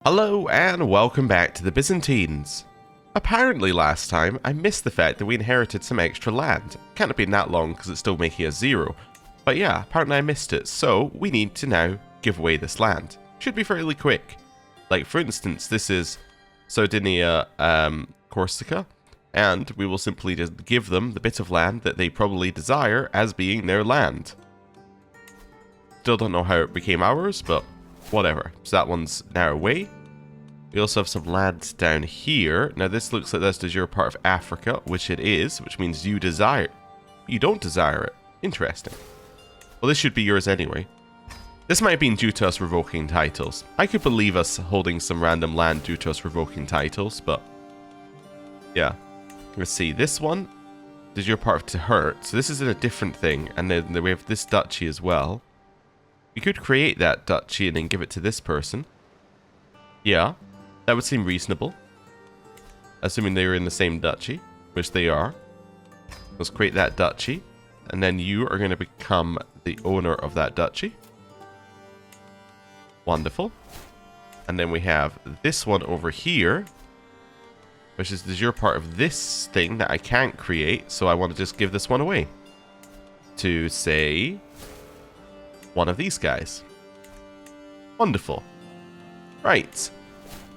Hello and welcome back to the Byzantines. Apparently last time I missed the fact that we inherited some extra land. Can't have been that long because it's still making us 0. But yeah, apparently I missed it, so we need to now give away this land. Should be fairly quick. Like for instance, this is Sardinia, Corsica, and we will simply just give them the bit of land that they probably desire as being their land. Still don't know how it became ours, but whatever. So that one's now away. We also have some land down here. Now this looks like this is your part of Africa, which it is, which means you desire. You don't desire it. Interesting. Well, this should be yours anyway. This might have been due to us revoking titles. I could believe us holding some random land due to us revoking titles, but yeah. Let's see. This one is your part of Tehert. So this is in a different thing, and then we have this duchy as well. We could create that duchy and then give it to this person. Yeah, that would seem reasonable. Assuming they were in the same duchy, which they are. Let's create that duchy. And then you are going to become the owner of that duchy. Wonderful. And then we have this one over here, which is your part of this thing that I can't create. So I want to just give this one away. To say one of these guys. Wonderful. Right.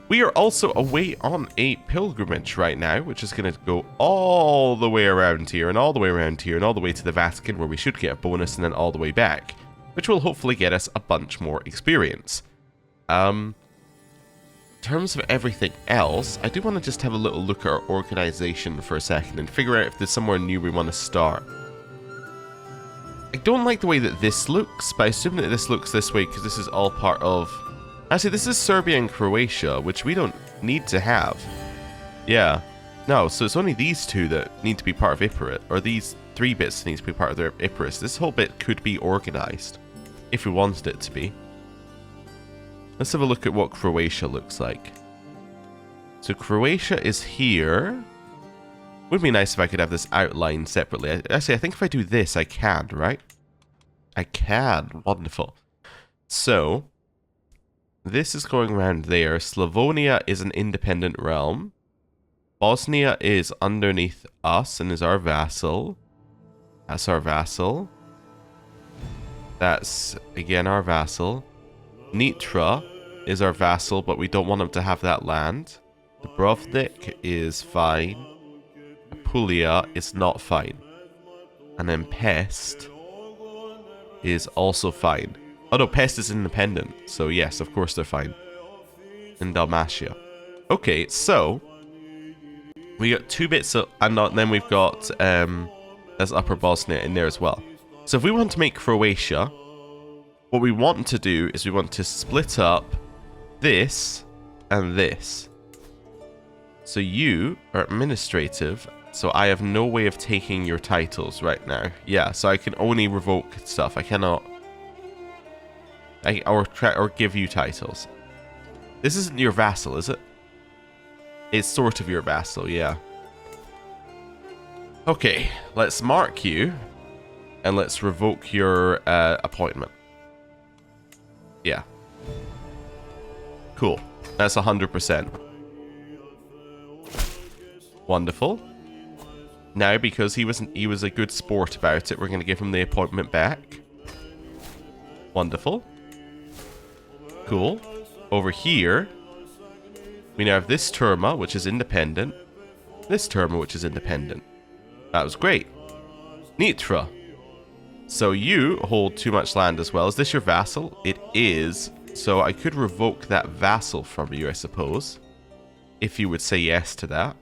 We are also away on a pilgrimage right now, which is going to go all the way around here, and all the way around here, and all the way to the Vatican, where we should get a bonus, and then all the way back, which will hopefully get us a bunch more experience. In terms of everything else, I do want to just have a little look at our organization for a second, and figure out if there's somewhere new we want to start. I don't like the way that this looks, but I assume that this looks this way because this is all part of... Actually, this is Serbia and Croatia, which we don't need to have. Yeah. No, so it's only these two that need to be part of Epirus, or these 3 bits need to be part of their Epirus. This whole bit could be organized, if we wanted it to be. Let's have a look at what Croatia looks like. So Croatia is here. Would be nice if I could have this outlined separately. Actually, I think if I do this, I can, right? I can. Wonderful. So, this is going around there. Slavonia is an independent realm. Bosnia is underneath us and is our vassal. That's our vassal. That's, again, our vassal. Nitra is our vassal, but we don't want him to have that land. Dubrovnik is fine. Apulia is not fine. And then Pest is also fine. Oh no, Pest is independent. So yes, of course they're fine. In Dalmatia. Okay, so we got 2 bits of, and then we've got there's Upper Bosnia in there as well. So if we want to make Croatia, what we want to do is we want to split up this and this. So you are administrative. So I have no way of taking your titles right now. Yeah, so I can only revoke stuff. I cannot... or give you titles. This isn't your vassal, is it? It's sort of your vassal, yeah. Okay, let's mark you. And let's revoke your appointment. Yeah. Cool. That's 100%. Wonderful. Now, because he was a good sport about it, we're going to give him the appointment back. Wonderful. Cool. Over here, we now have this Terma, which is independent. This Terma, which is independent. That was great. Nitra. So you hold too much land as well. Is this your vassal? It is. So I could revoke that vassal from you, I suppose. If you would say yes to that.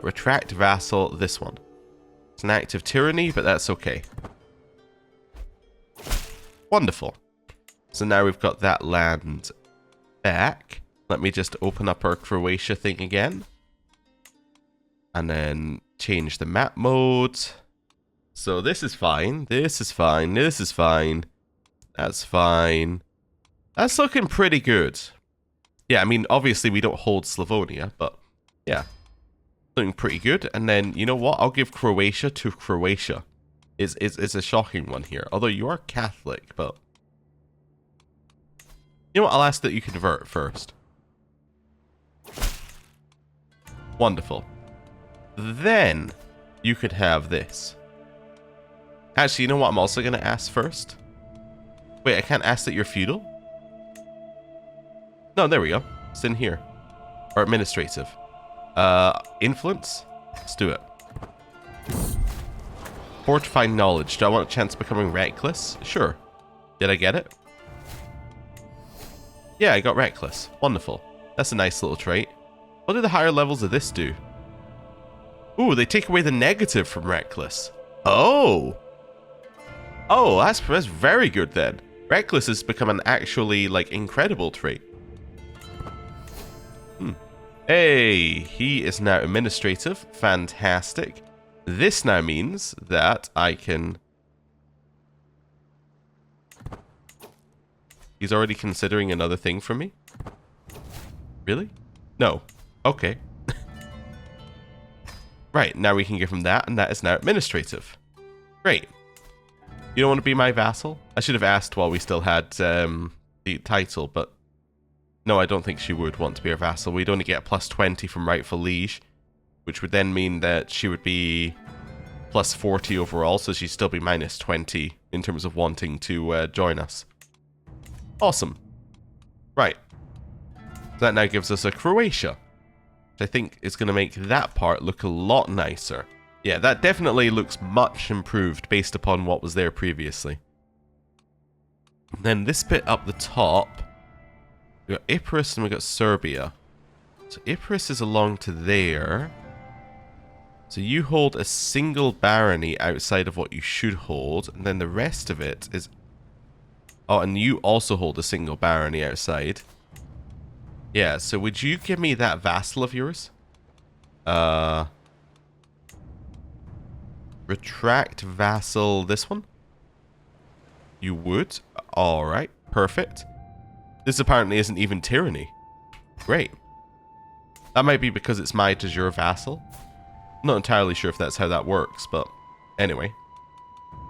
Retract vassal, this one. It's an act of tyranny, but that's okay. Wonderful. So now we've got that land back. Let me just open up our Croatia thing again. And then change the map mode. So this is fine. This is fine. This is fine. That's fine. That's looking pretty good. Yeah, I mean, obviously we don't hold Slavonia, but yeah. Looking pretty good. And then, you know what? I'll give Croatia to Croatia. It's a shocking one here. Although you are Catholic, but You know what? I'll ask that you convert first. Wonderful. Then you could have this. Actually, you know what I'm also going to ask first? Wait, I can't ask that you're feudal? No, there we go. It's in here. Or administrative. Influence? Let's do it. Fortifying knowledge. Do I want a chance of becoming reckless? Sure. Did I get it? Yeah, I got reckless. Wonderful. That's a nice little trait. What do the higher levels of this do? Ooh, they take away the negative from reckless. Oh! Oh, that's very good then. Reckless has become an actually, like, incredible trait. Hey, he is now administrative. Fantastic. This now means that I can... He's already considering another thing for me? Really? No. Okay. Right, now we can give him that, and that is now administrative. Great. You don't want to be my vassal? I should have asked while we still had the title, but... No, I don't think she would want to be our vassal. We'd only get a plus 20 from rightful liege, which would then mean that she would be plus 40 overall, so she'd still be minus 20 in terms of wanting to join us. Awesome. Right. That now gives us a Croatia, which I think is going to make that part look a lot nicer. Yeah, that definitely looks much improved based upon what was there previously. And then this bit up the top... We got Epirus and we got Serbia. So Epirus is along to there. So you hold a single barony outside of what you should hold, and then the rest of it is... Oh, and you also hold a single barony outside. Yeah, so would you give me that vassal of yours? Retract vassal, this one? You would? Alright, perfect. This apparently isn't even tyranny. Great. That might be because it's my de jure vassal. I'm not entirely sure if that's how that works, but anyway.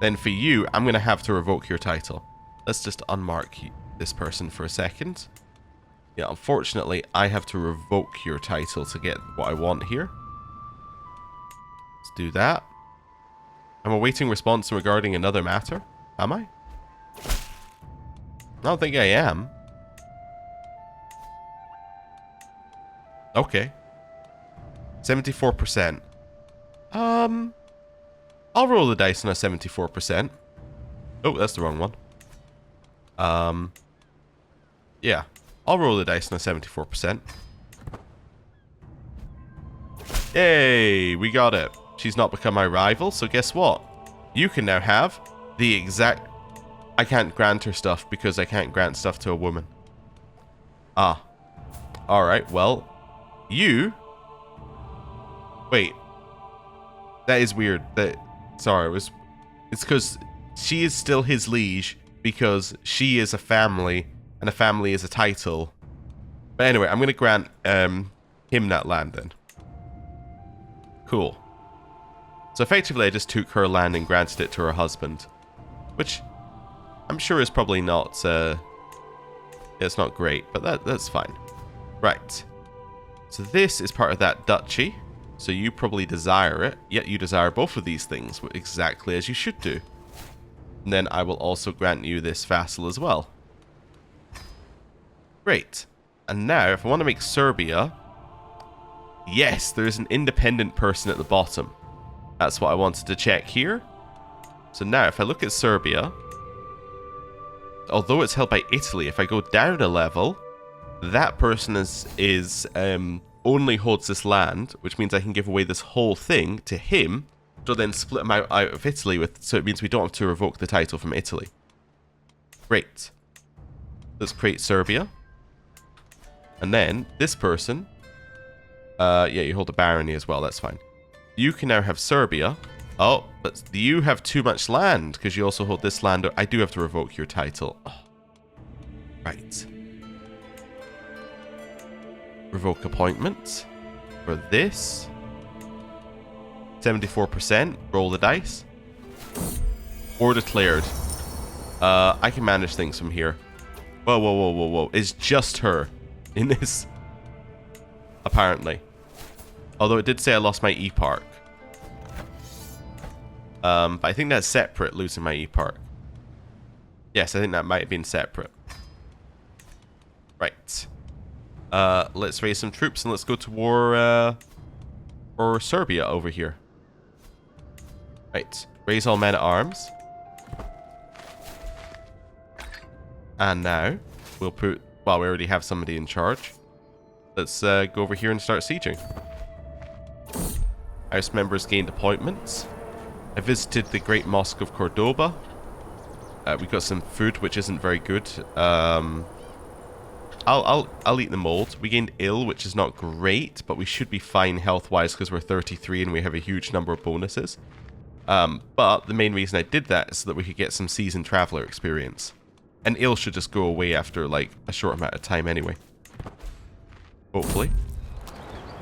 Then for you, I'm going to have to revoke your title. Let's just unmark this person for a second. Yeah, unfortunately, I have to revoke your title to get what I want here. Let's do that. I'm awaiting response regarding another matter. Am I? I don't think I am. Okay. 74%. I'll roll the dice on a 74%. Oh, that's the wrong one. Yeah. I'll roll the dice on a 74%. Yay, we got it. She's not become my rival, so guess what? You can now have the exact... I can't grant her stuff because I can't grant stuff to a woman. Ah. Alright, well... You... Wait. That is weird. Sorry, it's because she is still his liege because she is a family and a family is a title. But anyway, I'm going to grant him that land then. Cool. So effectively I just took her land and granted it to her husband. Which I'm sure is probably not... it's not great, but that's fine. Right. So this is part of that duchy. So you probably desire it, yet you desire both of these things exactly as you should do. And then I will also grant you this vassal as well. Great. And now, if I want to make Serbia... Yes, there's an independent person at the bottom. That's what I wanted to check here. So now, if I look at Serbia... Although it's held by Italy, if I go down a level... That person only holds this land, which means I can give away this whole thing to him, which will then split him out of Italy with, so it means we don't have to revoke the title from Italy. Great. Let's create Serbia. And then, this person, yeah, you hold a barony as well, that's fine. You can now have Serbia. Oh, but you have too much land, because you also hold this land. I do have to revoke your title. Oh. Right. Revoke appointment for this. 74%. Roll the dice. Or declared. I can manage things from here. Whoa, whoa, whoa, whoa, whoa. It's just her in this. Apparently. Although it did say I lost my E-Park. But I think that's separate, losing my E-Park. Yes, I think that might have been separate. Right. Let's raise some troops and let's go to war for Serbia over here. Right. Raise all men at arms. And now we'll put... Well, we already have somebody in charge. Let's go over here and start sieging. House members gained appointments. I visited the Great Mosque of Cordoba. We got some food, which isn't very good. I'll eat the mold. We gained ill, which is not great, but we should be fine health-wise because we're 33 and we have a huge number of bonuses. But the main reason I did that is so that we could get some seasoned traveler experience. And ill should just go away after, like, a short amount of time anyway. Hopefully.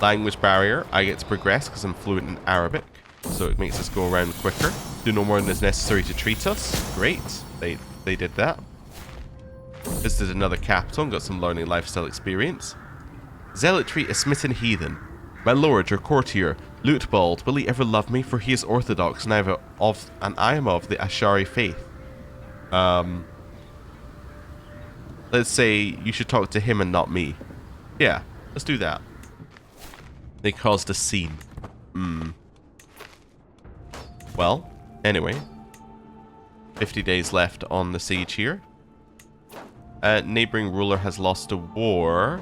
Language barrier. I get to progress because I'm fluent in Arabic. So it makes us go around quicker. Do no more than is necessary to treat us. Great. They did that. Visited another capital and got some learning lifestyle experience. Zealotry, a smitten heathen. My lord, your courtier, Lutbald, will he ever love me? For he is orthodox and I am of the Ashari faith. Let's say you should talk to him and not me. Yeah, let's do that. They caused a scene. Well, anyway. 50 days left on the siege here. Neighboring ruler has lost a war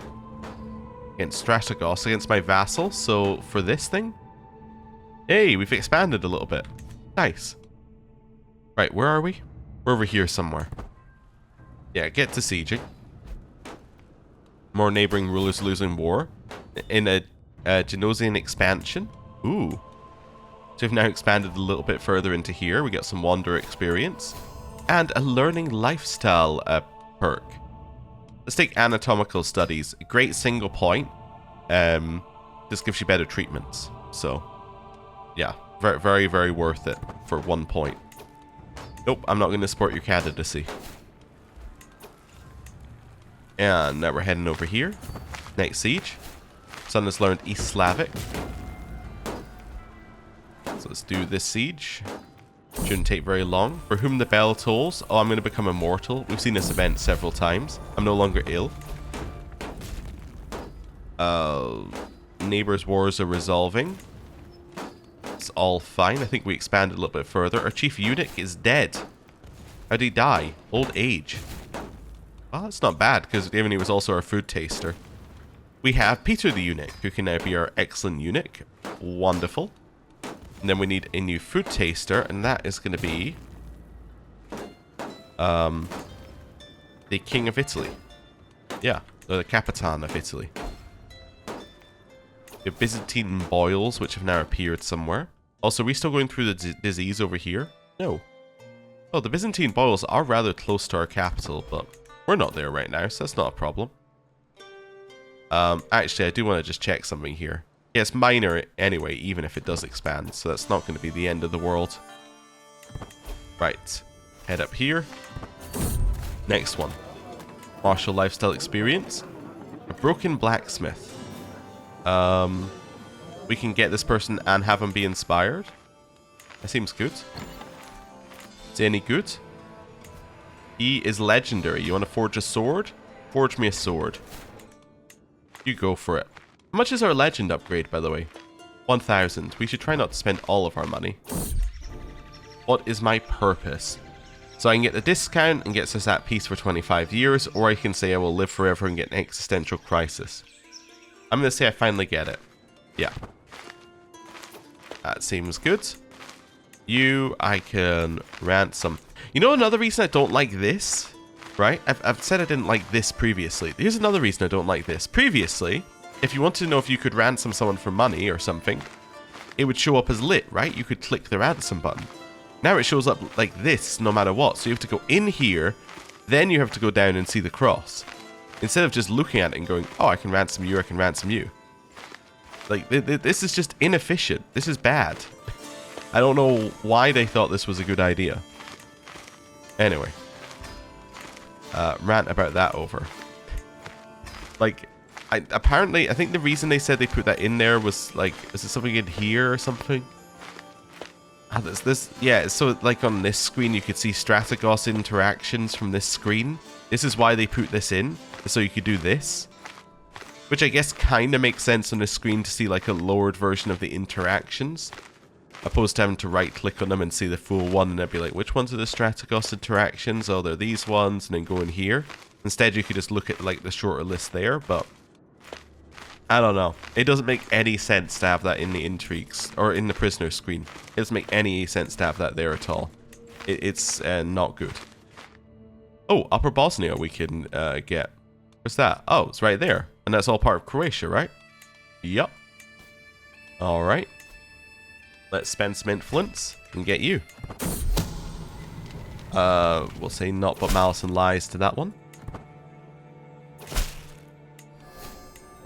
against Strategos, against my vassal. So, for this thing... Hey, we've expanded a little bit. Nice. Right, where are we? We're over here somewhere. Yeah, get to sieging. More neighboring rulers losing war. In a Genosian expansion. Ooh. So we've now expanded a little bit further into here. We got some wanderer experience. And a learning lifestyle perk. Let's take anatomical studies. Great single point. This gives you better treatments. So, yeah. Very, very, very worth it for 1 point. Nope, I'm not going to support your candidacy. And now we're heading over here. Next siege. Son has learned East Slavic. So let's do this siege. Shouldn't take very long. For whom the bell tolls. Oh, I'm going to become immortal. We've seen this event several times. I'm no longer ill. Neighbors' wars are resolving. It's all fine. I think we expanded a little bit further. Our chief eunuch is dead. How'd he die? Old age. Well, that's not bad, because given he was also our food taster. We have Peter the eunuch, who can now be our excellent eunuch. Wonderful. And then we need a new food taster, and that is going to be... the King of Italy. Yeah, the Capitan of Italy. We have Byzantine boils, which have now appeared somewhere. Also, are we still going through the disease over here? No. Oh, the Byzantine boils are rather close to our capital, but we're not there right now, so that's not a problem. Actually, I do want to just check something here. Yeah, it's minor anyway, even if it does expand, so that's not going to be the end of the world. Right. Head up here. Next one. Martial lifestyle experience. A broken blacksmith. We can get this person and have him be inspired. That seems good. Is he any good? He is legendary. You want to forge a sword? Forge me a sword. You go for it. How much is our legend upgrade, by the way? 1,000. We should try not to spend all of our money. What is my purpose? So I can get the discount and gets us at peace for 25 years, or I can say I will live forever and get an existential crisis. I'm going to say I finally get it. Yeah. That seems good. You, I can ransom. You know another reason I don't like this? Right? I've said I didn't like this previously. Here's another reason I don't like this. Previously, if you wanted to know if you could ransom someone for money or something, it would show up as lit, right? You could click the ransom button. Now it shows up like this no matter what. So you have to go in here, then you have to go down and see the cross. Instead of just looking at it and going, oh, I can ransom you, I can ransom you. Like, this is just inefficient. This is bad. I don't know why they thought this was a good idea. Anyway. rant about that over. Like, apparently, I think the reason they said they put that in there was like, is it something in here or something? Ah, yeah, so like on this screen you could see Strategos interactions from this screen. This is why they put this in, so you could do this. Which I guess kind of makes sense on this screen to see like a lowered version of the interactions. Opposed to having to right click on them and see the full one and then be like, which ones are the Strategos interactions? Oh, they're these ones, and then go in here. Instead you could just look at like the shorter list there, but I don't know. It doesn't make any sense to have that in the intrigues, or in the prisoner screen. It doesn't make any sense to have that there at all. It's not good. Oh, Upper Bosnia we can get. What's that? Oh, it's right there. And that's all part of Croatia, right? Yup. Alright. Let's spend some influence and get you. We'll say not but malice and lies to that one.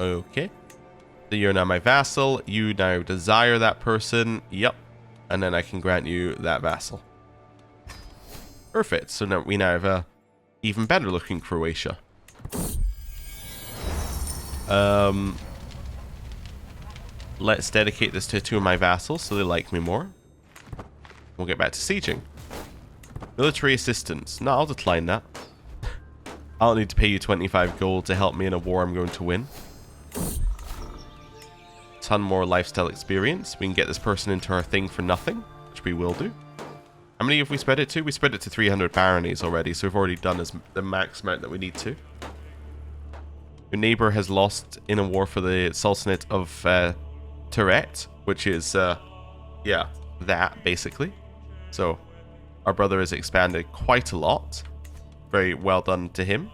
Okay. So you're now my vassal. You now desire that person. Yep. And then I can grant you that vassal. Perfect. So now we now have a even better looking Croatia. Let's dedicate this to two of my vassals so they like me more. We'll get back to sieging. Military assistance. No, I'll decline that. I don't need to pay you 25 gold to help me in a war I'm going to win. Ton more lifestyle experience. We can get this person into our thing for nothing, which we will do. How many have we spread it to? We spread it to 300 baronies already, so we've already done the max amount that we need to. Your neighbor has lost in a war for the Sultanate of Teret, which is, yeah, that, basically. So, our brother has expanded quite a lot. Very well done to him.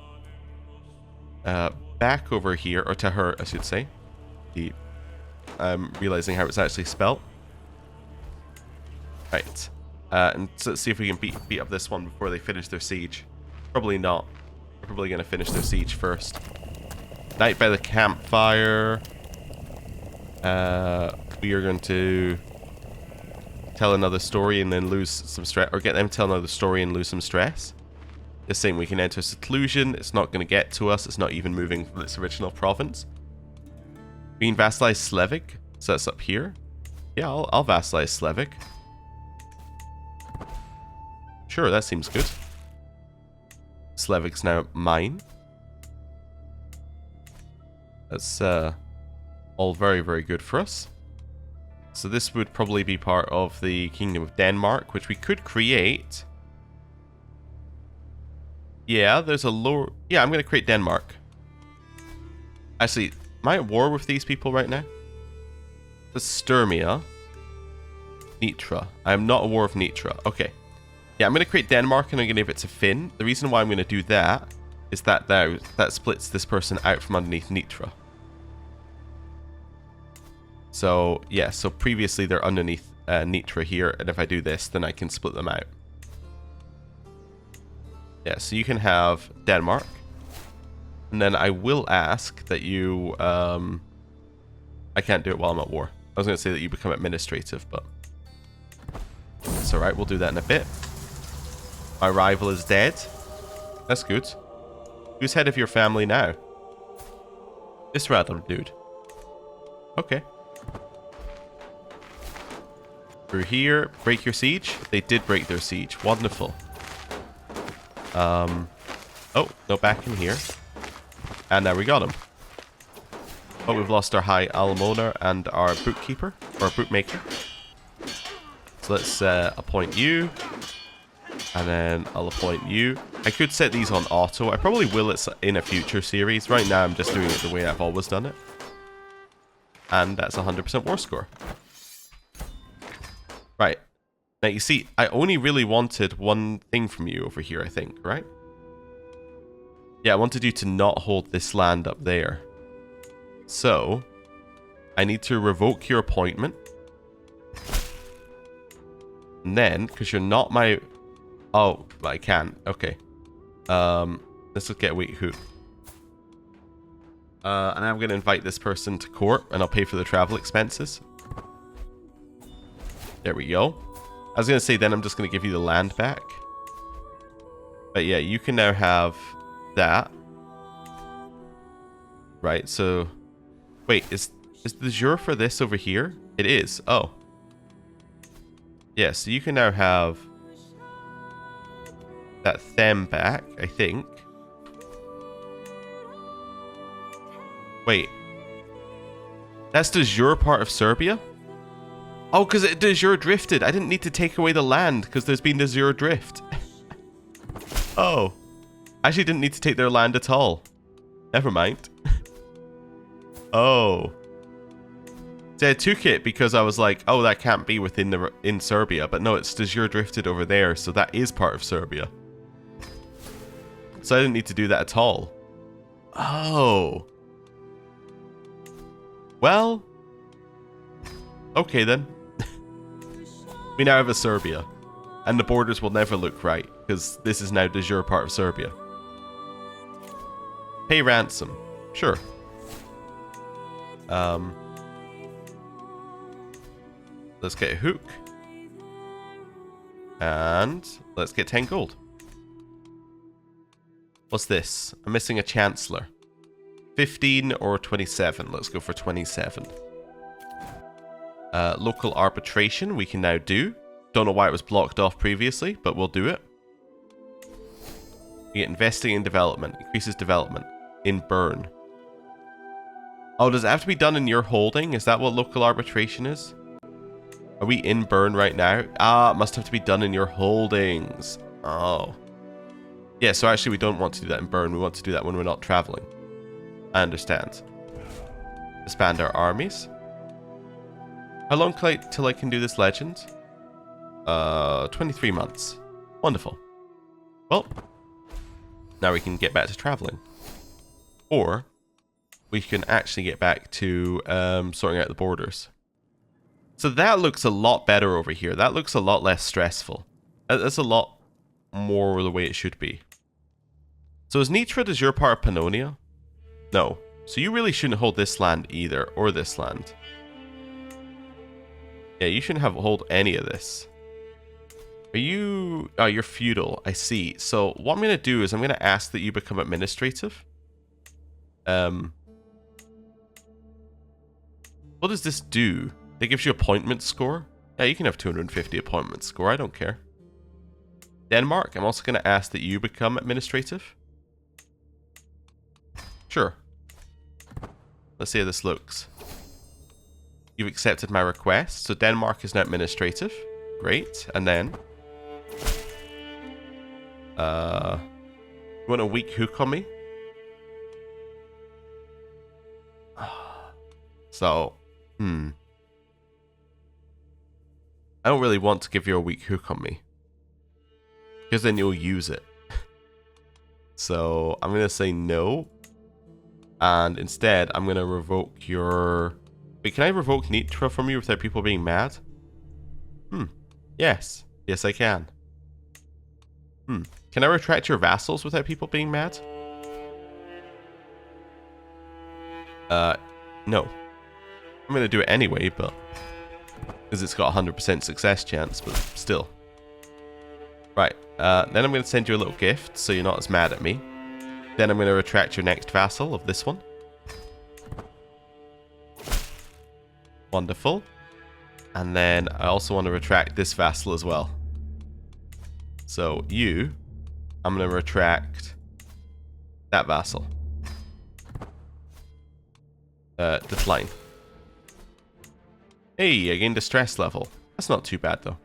Back over here, or to her, I should say. I'm realizing how it's actually spelt. Right. And so let's see if we can beat up this one before they finish their siege. Probably not. We're probably going to finish their siege first. Night by the campfire. We are going to tell another story and then lose some stress. Or get them to tell another story and lose some stress. This thing we can enter seclusion. It's not going to get to us. It's not even moving from its original province. We can vassalize Slavic. So that's up here. Yeah, I'll vassalize Slavic. Sure, that seems good. Slavic's now mine. That's all very, very good for us. So this would probably be part of the Kingdom of Denmark, which we could create. Yeah, there's a lower... Yeah, I'm going to create Denmark. Actually, am I at war with these people right now? The Sturmia. Nitra. I am not at war with Nitra. Okay. Yeah, I'm going to create Denmark and I'm going to give it to Finn. The reason why I'm going to do that is that that splits this person out from underneath Nitra. So, yeah, so previously they're underneath Nitra here, and if I do this, then I can split them out. Yeah, so you can have Denmark. And then I will ask that you... I can't do it while I'm at war. I was going to say that you become administrative, but... It's alright, we'll do that in a bit. My rival is dead. That's good. Who's head of your family now? This random dude. Okay. Through here, break your siege. They did break their siege. Wonderful. Oh, no, back in here. And now we got him. But we've lost our high almoner and our bookkeeper, or bookmaker. So let's appoint you. And then I'll appoint you. I could set these on auto. I probably will in a future series. Right now I'm just doing it the way I've always done it. And that's 100% war score. Right. Now you see, I only really wanted one thing from you over here, I think, right? Yeah, I wanted you to not hold this land up there. So, I need to revoke your appointment. And then, because you're not my... Oh, I can. Okay. Let's look at wait who. And I'm going to invite this person to court, and I'll pay for the travel expenses. There we go. I was going to say then I'm just going to give you the land back. But yeah, you can now have that. Right, so... Wait, is the jure for this over here? It is. Oh. Yeah, so you can now have that them back, I think. Wait. That's de jure part of Serbia? Oh, because it de jure drifted. I didn't need to take away the land because there's been de jure drift. Oh. I actually didn't need to take their land at all. Never mind. Oh. See, I took it because I was like, oh, that can't be in Serbia. But no, it's de jure drifted over there, so that is part of Serbia. So I didn't need to do that at all. Oh. Well. Okay then. We now have a Serbia. And the borders will never look right, because this is now de jure part of Serbia. Pay ransom. Sure. Let's get a hook. And let's get 10 gold. What's this? I'm missing a chancellor. 15 or 27. Let's go for 27. Local arbitration we can now do. Don't know why it was blocked off previously, but we'll do it. We get investing in development. Increases development. In burn. Oh, does it have to be done in your holding? Is that what local arbitration is? Are we in burn right now? Ah, it must have to be done in your holdings. Oh. Yeah, so actually we don't want to do that in burn. We want to do that when we're not traveling. I understand. Expand our armies. How long till I can do this legend? 23 months. Wonderful. Well, now we can get back to traveling. Or we can actually get back to sorting out the borders. So that looks a lot better over here. That looks a lot less stressful. That's a lot more the way it should be. So is Nitra de jure part of Pannonia? No. So you really shouldn't hold this land either, or this land. Yeah, you shouldn't hold any of this. Are you... Oh, you're feudal. I see. So what I'm going to do is I'm going to ask that you become administrative. What does this do? It gives you appointment score? Yeah, you can have 250 appointment score. I don't care. Denmark, I'm also going to ask that you become administrative. Sure. Let's see how this looks. You've accepted my request. So Denmark is now administrative. Great. And then... you want a weak hook on me? So... I don't really want to give you a weak hook on me. Because then you'll use it. So I'm going to say no. And instead, I'm going to revoke your... Wait, can I revoke Nitra from you without people being mad? Yes. Yes, I can. Can I retract your vassals without people being mad? No. I'm going to do it anyway, but... Because it's got a 100% success chance, but still. Right. Then I'm going to send you a little gift, so you're not as mad at me. Then I'm going to retract your next vassal of this one. Wonderful. And then I also want to retract this vassal as well. So you, I'm going to retract that vassal. Decline. Hey, I gained a stress level. That's not too bad though.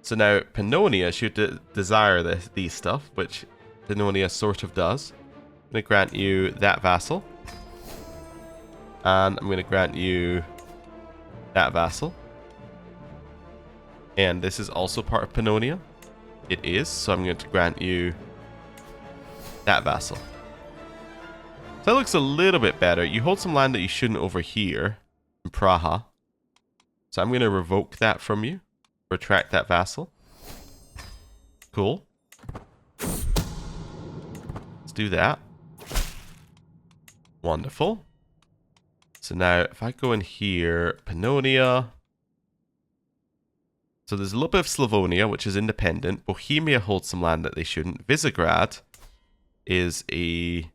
So now Pannonia should desire these stuff, which Pannonia sort of does. I'm going to grant you that vassal. And I'm going to grant you that vassal. And this is also part of Pannonia. It is, so I'm going to grant you that vassal. So that looks a little bit better. You hold some land that you shouldn't over here in Praha. So I'm going to revoke that from you. Retract that vassal. Cool. Let's do that. Wonderful. So now if I go in here, Pannonia. So there's a little bit of Slavonia, which is independent. Bohemia holds some land that they shouldn't. Visegrad. is a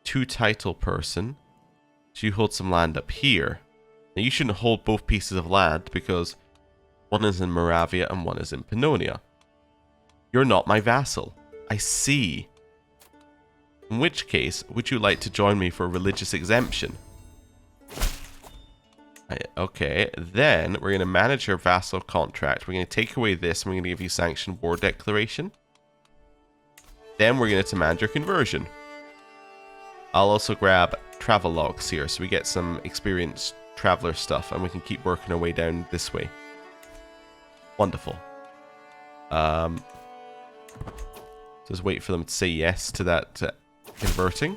2-title person. So you hold some land up here. Now you shouldn't hold both pieces of land because one is in Moravia and one is in Pannonia. You're not my vassal. I see. In which case, would you like to join me for a religious exemption? Okay, then we're going to manage your vassal contract. We're going to take away this and we're going to give you sanctioned war declaration. Then we're going to demand your conversion. I'll also grab travel logs here so we get some experienced traveler stuff and we can keep working our way down this way. Wonderful. Just wait for them to say yes to that converting.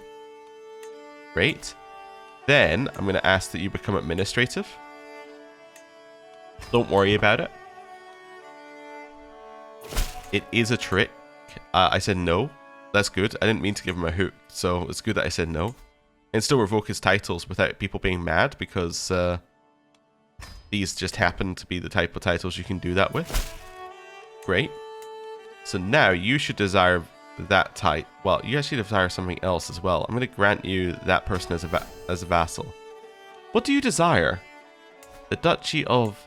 Great. Then I'm going to ask that you become administrative. Don't worry about it. It is a trick. I said no. That's good. I didn't mean to give him a hook, so it's good that I said no. And still revoke his titles without people being mad because these just happen to be the type of titles you can do that with. Great. So now you should desire that type. Well, you actually desire something else as well. I'm going to grant you that person as a vassal. What do you desire? The Duchy of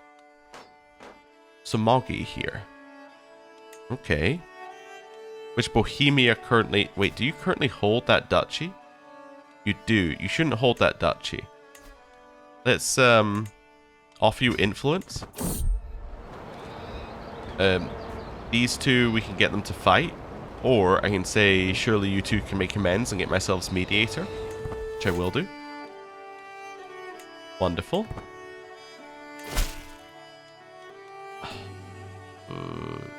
Somogi here. Okay. Which Bohemia currently... Wait, do you currently hold that duchy? You do. You shouldn't hold that duchy. Let's offer you influence. These two, we can get them to fight. Or I can say, surely you two can make amends and get myself as mediator. Which I will do. Wonderful.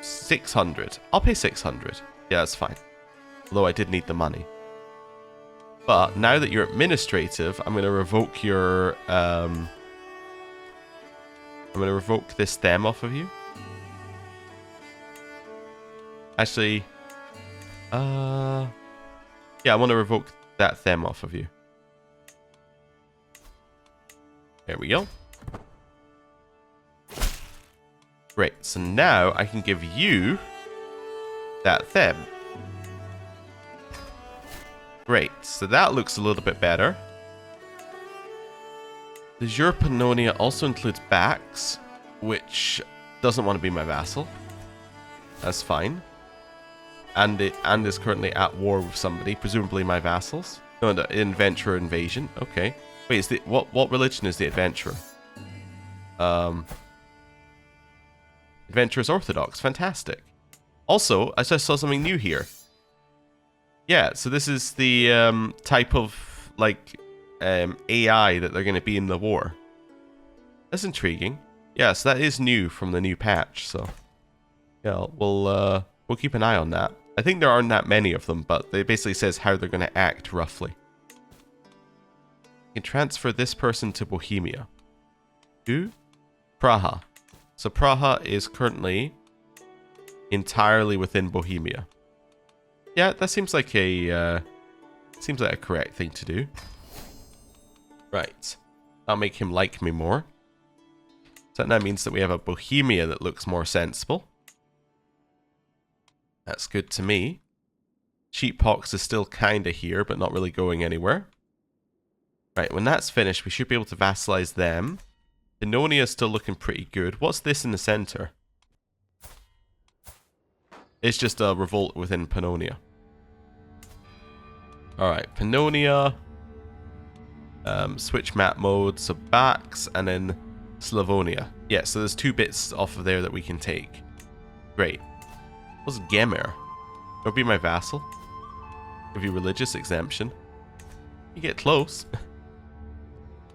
600. I'll pay 600. Yeah, that's fine. Although I did need the money. But now that you're administrative, I'm going to revoke your... I'm going to revoke this them off of you. Actually... yeah, I want to revoke that them off of you. There we go. Great, so now I can give you that them. Great, so that looks a little bit better. Does your Pannonia also includes Bax, which doesn't want to be my vassal? That's fine. And is currently at war with somebody, presumably my vassals. No, the adventurer invasion. Okay. Wait, is the what religion is the adventurer? Adventurer's Orthodox. Fantastic. Also, I just saw something new here. Yeah, so this is the type of like AI that they're going to be in the war. That's intriguing. Yeah, so that is new from the new patch. So yeah, we'll keep an eye on that. I think there aren't that many of them, but it basically says how they're going to act roughly. You can transfer this person to Bohemia. To Praha. So Praha is currently entirely within Bohemia. Yeah, that seems like a correct thing to do. Right. That'll make him like me more. So that now means that we have a Bohemia that looks more sensible. That's good to me. Sheeppox is still kinda here, but not really going anywhere. Right, when that's finished, we should be able to vassalize them. Pannonia is still looking pretty good. What's this in the center? It's just a revolt within Pannonia. Alright, Pannonia. Switch map mode, so Bax, and then Slavonia. Yeah, so there's 2 bits off of there that we can take. Great. What's Gemir? It'll be my vassal. Give you religious exemption. You get close.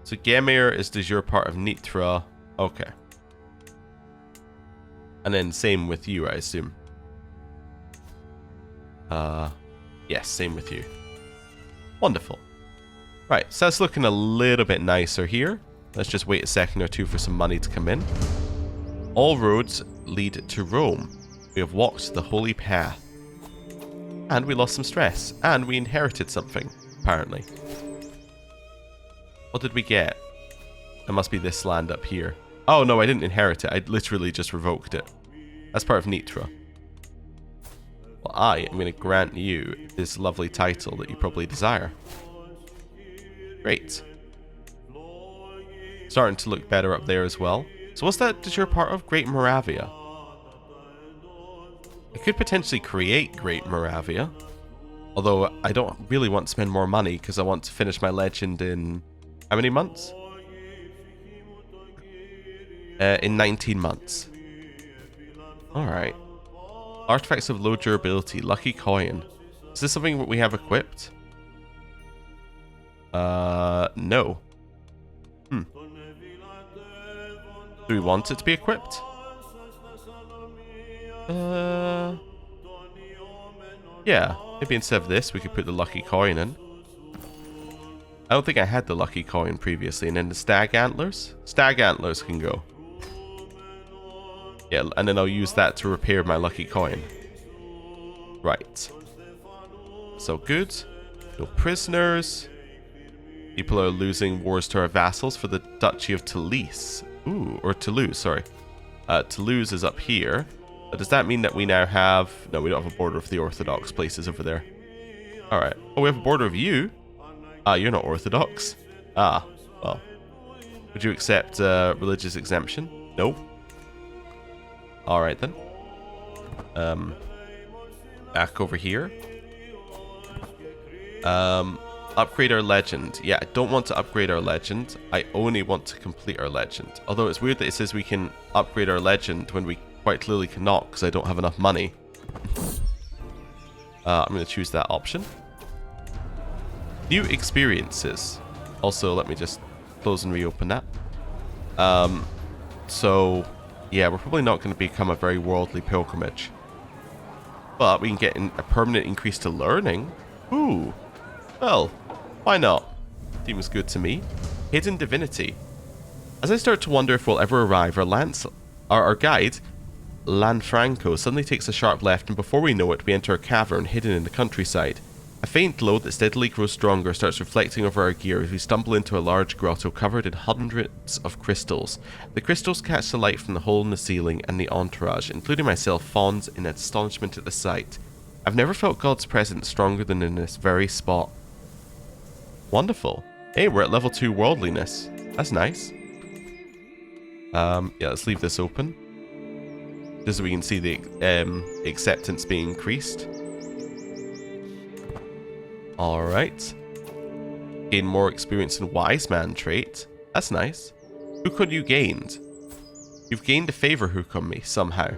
So Gemir is de jure part of Nitra. Okay. And then same with you, I assume. Yes, same with you. Wonderful. Right, so that's looking a little bit nicer here. Let's just wait a second or two for some money to come in. All roads lead to Rome. We have walked the holy path. And we lost some stress. And we inherited something, apparently. What did we get? It must be this land up here. Oh, no, I didn't inherit it. I literally just revoked it. That's part of Nitra. Well, I am going to grant you this lovely title that you probably desire. Great. Starting to look better up there as well. So what's that you're part of? Great Moravia. I could potentially create Great Moravia. Although I don't really want to spend more money because I want to finish my legend in... how many months? In 19 months. Alright. Artifacts of low durability. Lucky coin. Is this something that we have equipped? No. Do we want it to be equipped? Yeah. Maybe instead of this, we could put the lucky coin in. I don't think I had the lucky coin previously. And then the stag antlers? Stag antlers can go. Yeah, and then I'll use that to repair my lucky coin. Right. So good. No prisoners. People are losing wars to our vassals for the Duchy of Toulouse. Ooh, or Toulouse, sorry. Toulouse is up here. But does that mean that we now have... no, we don't have a border of the Orthodox places over there. Alright. Oh, we have a border of you? Ah, you're not Orthodox. Ah, well. Would you accept religious exemption? No. Alright then. Back over here. Upgrade our legend. Yeah, I don't want to upgrade our legend. I only want to complete our legend. Although it's weird that it says we can upgrade our legend when we quite clearly cannot because I don't have enough money. I'm going to choose that option. New experiences. Also, let me just close and reopen that. So, yeah, we're probably not going to become a very worldly pilgrimage. But we can get a permanent increase to learning. Ooh. Well, why not? Seems good to me. Hidden divinity. As I start to wonder if we'll ever arrive, our guide, Lanfranco, suddenly takes a sharp left, and before we know it, we enter a cavern hidden in the countryside. A faint glow that steadily grows stronger starts reflecting over our gear as we stumble into a large grotto covered in hundreds of crystals. The crystals catch the light from the hole in the ceiling, and the entourage, including myself, fawns in astonishment at the sight. I've never felt God's presence stronger than in this very spot. Wonderful. Hey, we're at level 2 worldliness. That's nice. Yeah, let's leave this open. Just so we can see the acceptance being increased. Alright. Gain more experience in Wise Man trait. That's nice. Who could you gained? You've gained a favor hook on me, somehow.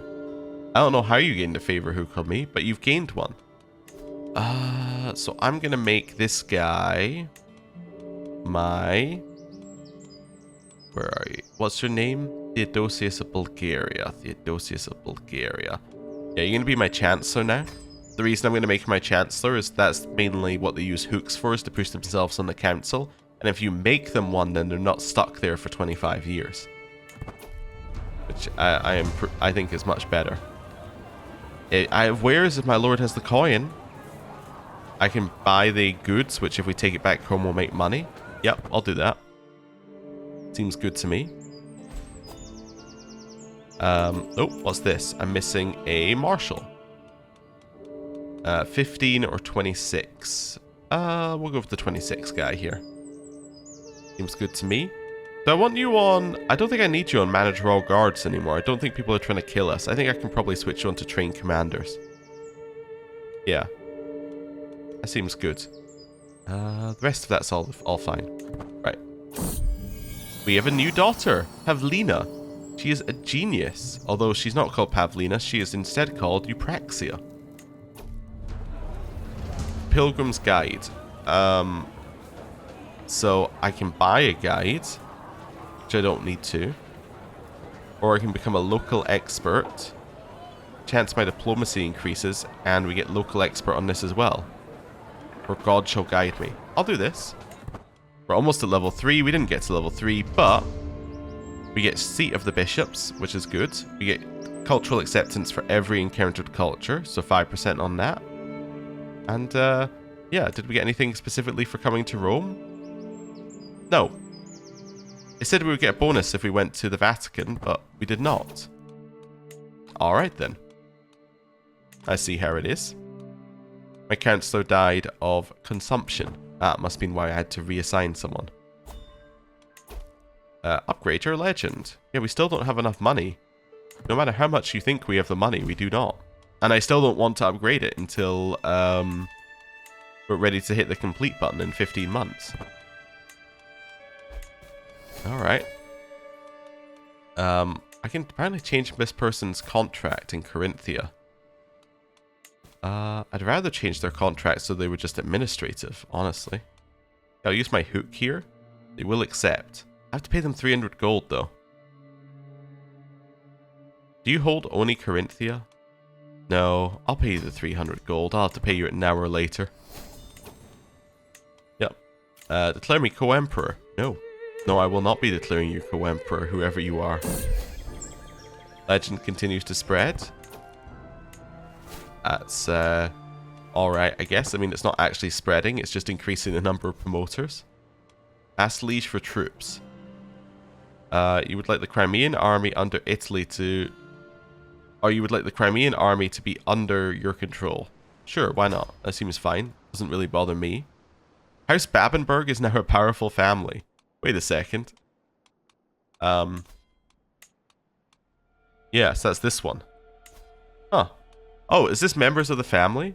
I don't know how you gained a favor hook on me, but you've gained one. So I'm gonna make this guy my... where are you? What's your name? Theodosius of Bulgaria. Theodosius of Bulgaria. Yeah, you're gonna be my Chancellor now. The reason I'm going to make him my Chancellor is that's mainly what they use hooks for, is to push themselves on the council. And if you make them one, then they're not stuck there for 25 years. Which I think is much better. Where is it my lord has the coin? I can buy the goods, which if we take it back home will make money. Yep, I'll do that. Seems good to me. Oh, what's this? I'm missing a marshal. 15 or 26. We'll go with the 26 guy here. Seems good to me. So I want you on... I don't think I need you on Manage Royal Guards anymore. I don't think people are trying to kill us. I think I can probably switch you on to Train Commanders. Yeah. That seems good. The rest of that's all fine. Right. We have a new daughter, Pavlina. She is a genius. Although she's not called Pavlina, she is instead called Eupraxia. Pilgrim's Guide. So I can buy a guide, which I don't need to. Or I can become a local expert. Chance my diplomacy increases, and we get local expert on this as well. Or God shall guide me. I'll do this. We're almost at level 3. We didn't get to level 3, but we get Seat of the Bishops, which is good. We get cultural acceptance for every encountered culture, so 5% on that. And, yeah, did we get anything specifically for coming to Rome? No. It said we would get a bonus if we went to the Vatican, but we did not. Alright then. I see how it is. My counselor died of consumption. That must be why I had to reassign someone. Upgrade your legend. Yeah, we still don't have enough money. No matter how much you think we have the money, we do not. And I still don't want to upgrade it until we're ready to hit the complete button in 15 months. Alright. I can apparently change this person's contract in Corinthia. I'd rather change their contract so they were just administrative, honestly. I'll use my hook here. They will accept. I have to pay them 300 gold, though. Do you hold only Corinthia? No, I'll pay you the 300 gold. I'll have to pay you it now or later. Yep. Declare me co-emperor. No. No, I will not be declaring you co-emperor, whoever you are. Legend continues to spread. That's, alright, I guess. I mean, it's not actually spreading. It's just increasing the number of promoters. Ask liege for troops. You would like the Crimean army under Italy to... Or you would like the Crimean army to be under your control. Sure, why not? That seems fine. Doesn't really bother me. House Babenberg is now a powerful family. Wait a second. Yes, that's this one. Huh. Oh, is this members of the family?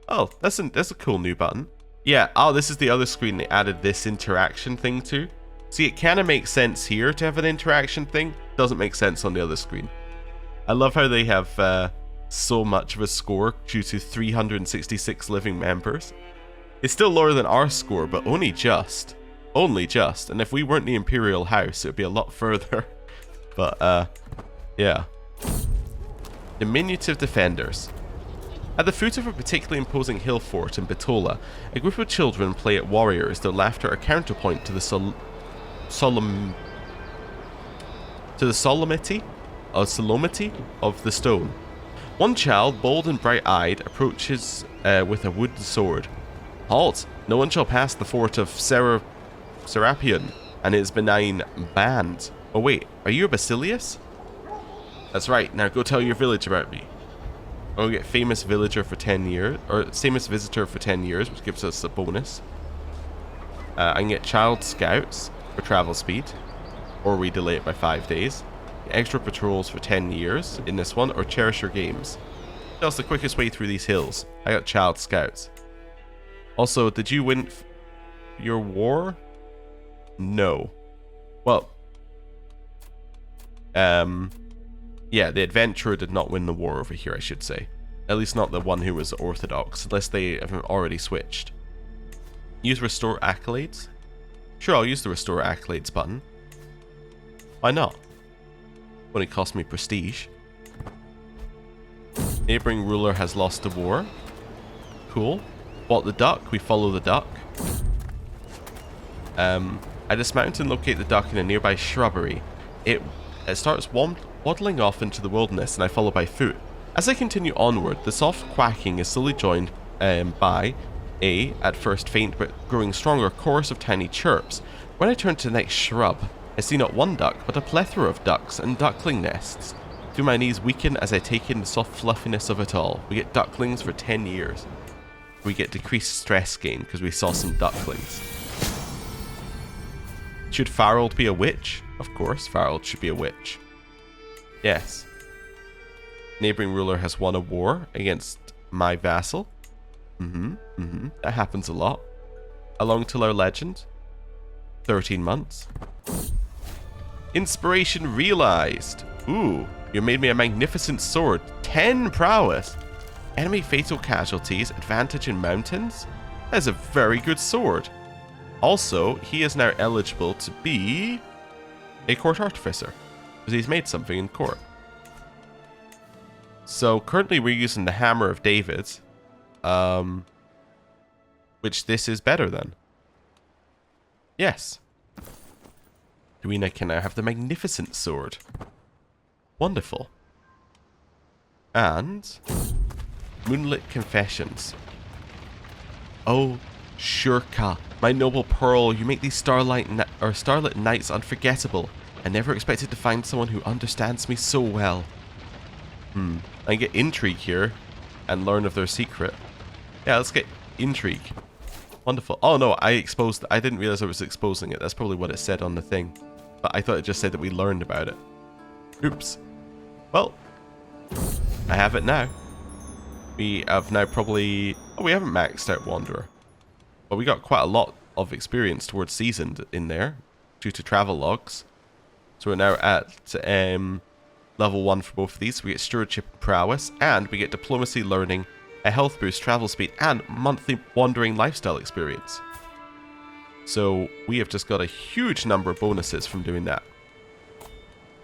Oh, that's a cool new button. Yeah, oh, this is the other screen they added this interaction thing to. See, it kind of makes sense here to have an interaction thing. Doesn't make sense on the other screen. I love how they have so much of a score due to 366 living members. It's still lower than our score, but only just. Only just. And if we weren't the Imperial House, it would be a lot further. But, yeah. Diminutive defenders. At the foot of a particularly imposing hill fort in Bitola, a group of children play at warriors, their laughter a counterpoint to the solemnity of the stone. One child, bold and bright-eyed, approaches with a wooden sword. Halt! No one shall pass the fort of Serapion and his benign band. Oh wait, are you a Basilius? That's right, now go tell your village about me. I'll get famous villager for 10 years, or famous visitor for 10 years, which gives us a bonus. I can get child scouts for travel speed, or we delay it by 5 days. Extra patrols for 10 years in this one, or cherish your games. That's the quickest way through these hills. I got child scouts. Also, did you win your war? No. Well, yeah, the adventurer did not win the war over here, I should say. At least not the one who was orthodox, unless they have already switched. Use restore accolades? Sure, I'll use the restore accolades button. Why not? Only cost me prestige. Neighboring ruler has lost the war. Cool. Bought the duck, we follow the duck. I dismount and locate the duck in a nearby shrubbery. It starts waddling off into the wilderness, and I follow by foot. As I continue onward, the soft quacking is slowly joined by a, at first faint but growing stronger, chorus of tiny chirps. When I turn to the next shrub, I see not one duck, but a plethora of ducks and duckling nests. Do my knees weaken as I take in the soft fluffiness of it all. We get ducklings for 10 years. We get decreased stress gain because we saw some ducklings. Should Farald be a witch? Of course, Farald should be a witch. Yes. Neighboring ruler has won a war against my vassal. That happens a lot. Along till our legend. 13 months. Inspiration realized. Ooh, you made me a magnificent sword. 10 prowess. Enemy fatal casualties. Advantage in mountains. That is a very good sword. Also, he is now eligible to be a court artificer, because he's made something in court. So currently we're using the Hammer of David, which this is better than. Yes. Duina can now have the magnificent sword. Wonderful. And Moonlit Confessions. Oh, Shurka, my noble pearl, you make these starlit nights unforgettable. I never expected to find someone who understands me so well. I get intrigue here and learn of their secret. Yeah, let's get intrigue. Wonderful. Oh no, I didn't realize I was exposing it. That's probably what it said on the thing. But I thought it just said that we learned about it. Oops. Well, I have it now. We have now probably... Oh, we haven't maxed out Wanderer. But we got quite a lot of experience towards Seasoned in there, due to travel logs. So we're now at level 1 for both of these. We get Stewardship and Prowess, and we get Diplomacy, Learning, a Health Boost, Travel Speed, and monthly Wandering Lifestyle experience. So we have just got a huge number of bonuses from doing that.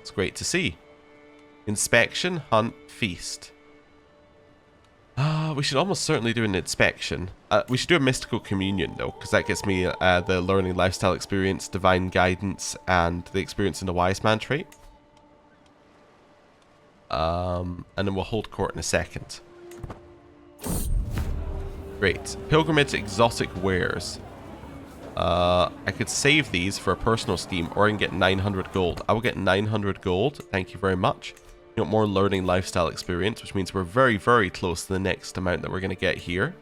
It's great to see. Inspection, Hunt, Feast. We should almost certainly do an inspection. We should do a Mystical Communion, though, because that gets me the Learning Lifestyle experience, Divine Guidance, and the experience in the Wise Man trait. And then we'll hold court in a second. Great. Pilgrimage, Exotic Wares. I could save these for a personal scheme, or I can get 900 gold. I will get 900 gold. Thank you very much. You want more Learning Lifestyle experience, which means we're very, very close to the next amount that we're going to get here.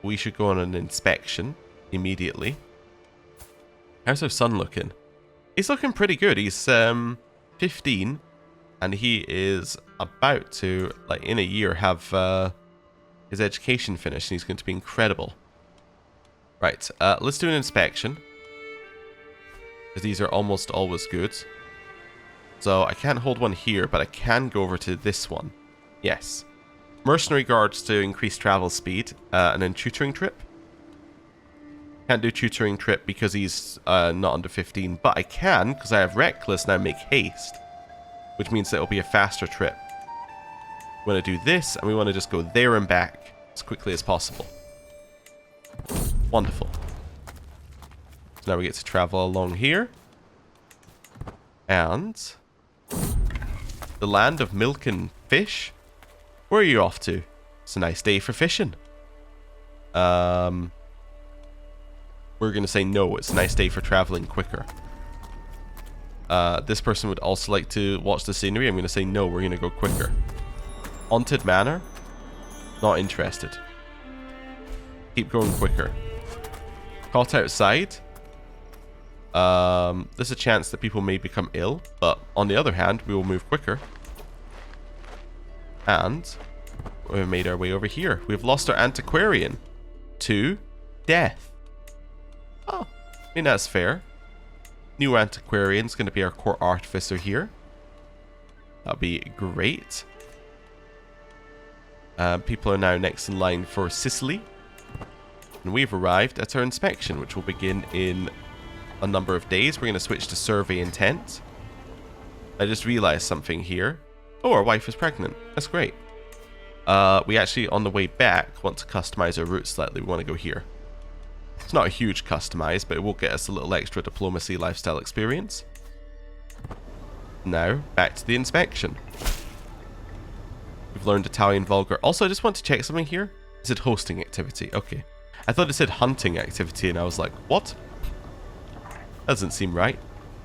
We should go on an inspection immediately. How's our son looking? He's looking pretty good. He's 15, and he is about to, like, in a year, have his education finished, and he's going to be incredible. Right, let's do an inspection, because these are almost always good. So I can't hold one here, but I can go over to this one. Yes. Mercenary Guards to increase travel speed, and then Tutoring Trip. Can't do Tutoring Trip because he's not under 15, but I can, because I have Reckless, now make Haste, which means that it'll be a faster trip. We want to do this, and we want to just go there and back as quickly as possible. Wonderful. So now we get to travel along here. And the land of milk and fish. Where are you off to? It's a nice day for fishing. We're going to say no, it's a nice day for traveling quicker. This person would also like to watch the scenery. I'm going to say no, we're going to go quicker. Haunted Manor? Not interested. Keep going quicker. Caught outside? There's a chance that people may become ill, but on the other hand, we will move quicker. And we've made our way over here. We've lost our antiquarian to death. Oh, I mean, that's fair. New antiquarian's going to be our court artificer here. That'll be great. People are now next in line for Sicily. And we've arrived at our inspection, which will begin in a number of days. We're going to switch to Survey Intent. I just realized something here. Oh, our wife is pregnant. That's great. We actually, on the way back, want to customize our route slightly. We want to go here. It's not a huge customize, but it will get us a little extra diplomacy lifestyle experience. Now, back to the inspection. We've learned Italian Vulgar. Also, I just want to check something here. Is it hosting activity? Okay. I thought it said hunting activity, and I was like, what? Doesn't seem right.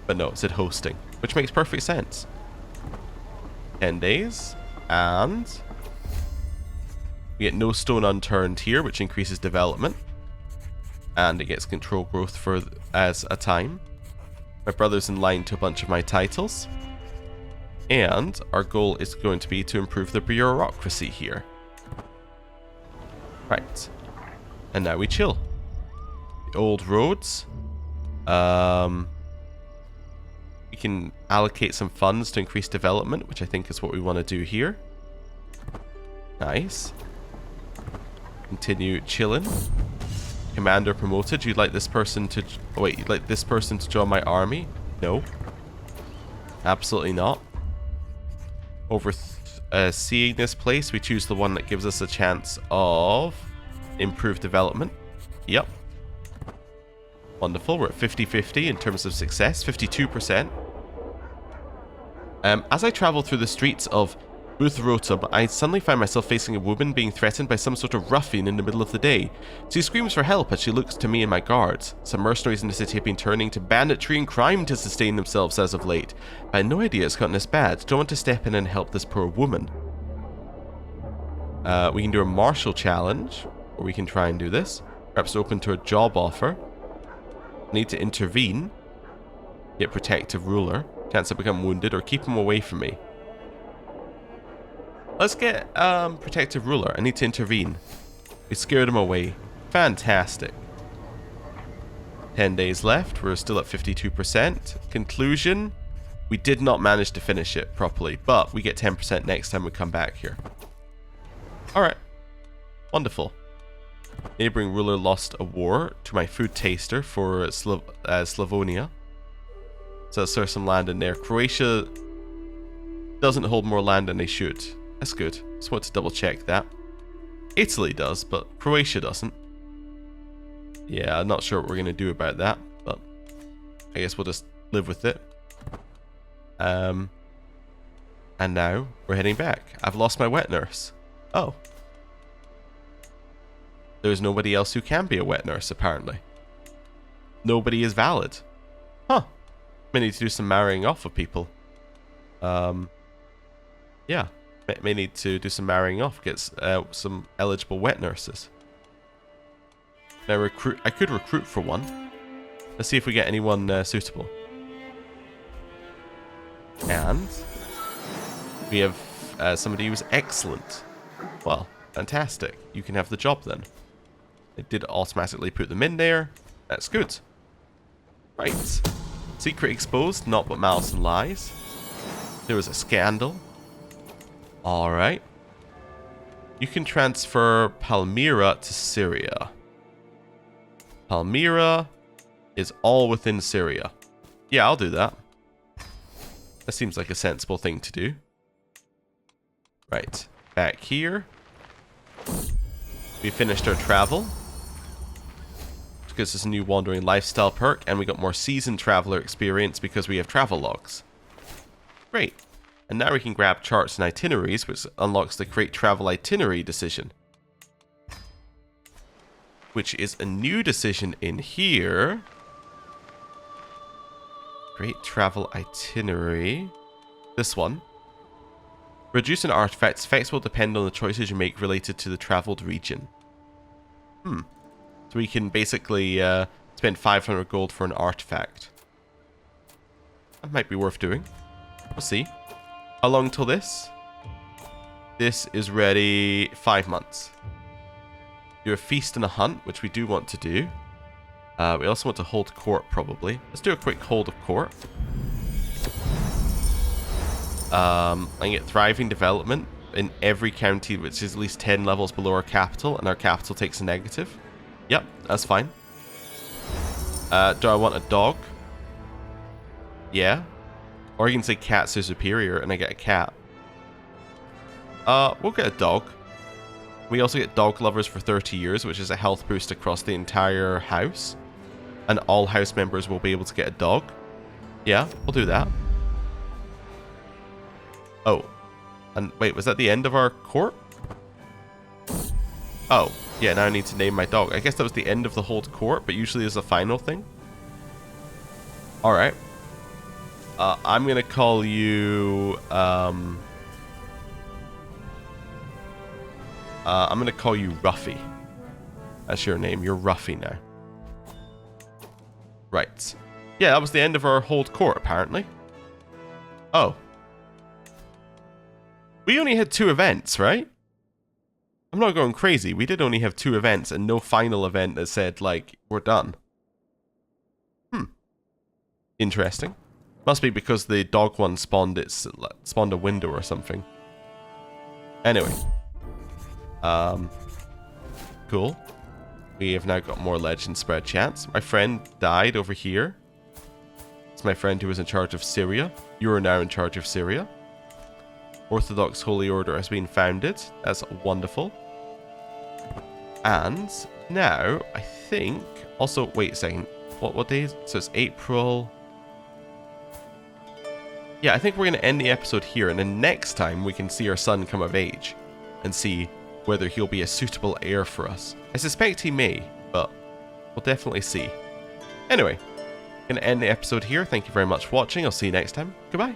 But no, it said hosting, which makes perfect sense. 10 days, and we get no stone unturned here, which increases development, and it gets control growth for as a time. My brother's in line to a bunch of my titles, and our goal is going to be to improve the bureaucracy here. Right, and now we chill. The old roads. We can allocate some funds to increase development, which I think is what we want to do here. Nice. Continue chilling. Commander promoted. You'd like this person to... Oh wait, you'd like this person to join my army? No. Absolutely not. Overseeing this place, we choose the one that gives us a chance of improved development. Yep. Wonderful. We're at 50-50 in terms of success. 52%. As I travel through the streets of Buthrotum, I suddenly find myself facing a woman being threatened by some sort of ruffian in the middle of the day. She screams for help as she looks to me and my guards. Some mercenaries in the city have been turning to banditry and crime to sustain themselves as of late. I had no idea it's gotten this bad. Don't want to step in and help this poor woman. We can do a martial challenge, or we can try and do this. Perhaps open to a job offer. Need to intervene. Get protective ruler. Chance to become wounded, or keep him away from me. Let's get protective ruler. I need to intervene. We scared him away. Fantastic. 10 days left. We're still at 52%. Conclusion. We did not manage to finish it properly, but we get 10% next time we come back here. Alright. Wonderful. Neighboring ruler lost a war to my food taster for Slavonia. So let's throw some land in there. Croatia doesn't hold more land than they should. That's good. Just want to double check that. Italy does, but Croatia doesn't. Yeah, I'm not sure what we're going to do about that, but I guess we'll just live with it. And now we're heading back. I've lost my wet nurse. Oh. There's nobody else who can be a wet nurse, apparently. Nobody is valid. Huh. May need to do some marrying off of people. Yeah. May need to do some marrying off. Get some eligible wet nurses. Now I could recruit for one. Let's see if we get anyone suitable. And we have somebody who's excellent. Well, fantastic. You can have the job then. It did automatically put them in there. That's good. Right. Secret exposed, not but malice and lies. There was a scandal. Alright. You can transfer Palmyra to Syria. Palmyra is all within Syria. Yeah, I'll do that. That seems like a sensible thing to do. Right. Back here. We finished our travel. Because it's a new wandering lifestyle perk, and we got more seasoned traveler experience because we have travel logs. Great. And now we can grab charts and itineraries, which unlocks the create travel itinerary decision. Which is a new decision in here. Create travel itinerary. This one. Reduce an artifact's effects will depend on the choices you make related to the traveled region. So we can basically spend 500 gold for an artifact. That might be worth doing. We'll see. How long till this? This is ready 5 months. Do a feast and a hunt, which we do want to do. We also want to hold court, probably. Let's do a quick hold of court. I can get thriving development in every county which is at least 10 levels below our capital, and our capital takes a negative. Yep, that's fine. Do I want a dog? Yeah. Or you can say cats are superior, and I get a cat. We'll get a dog. We also get dog lovers for 30 years, which is a health boost across the entire house. And all house members will be able to get a dog. Yeah, we'll do that. Oh. And wait, was that the end of our court? Oh. Yeah, now I need to name my dog. I guess that was the end of the hold court, but usually is a final thing. Alright. I'm going to call you... I'm going to call you Ruffy. That's your name. You're Ruffy now. Right. Yeah, that was the end of our hold court, apparently. Oh. We only had 2 events, right? I'm not going crazy. We did only have 2 events and no final event that said, like, we're done. Interesting. Must be because the dog one spawned a window or something. Anyway. Cool. We have now got more legend spread chance. My friend died over here. It's my friend who was in charge of Syria. You are now in charge of Syria. Orthodox Holy Order has been founded. That's wonderful. And now, I think... Also, wait a second. What day is it? So it's April... Yeah, I think we're going to end the episode here. And then next time, we can see our son come of age. And see whether he'll be a suitable heir for us. I suspect he may, but we'll definitely see. Anyway, going to end the episode here. Thank you very much for watching. I'll see you next time. Goodbye.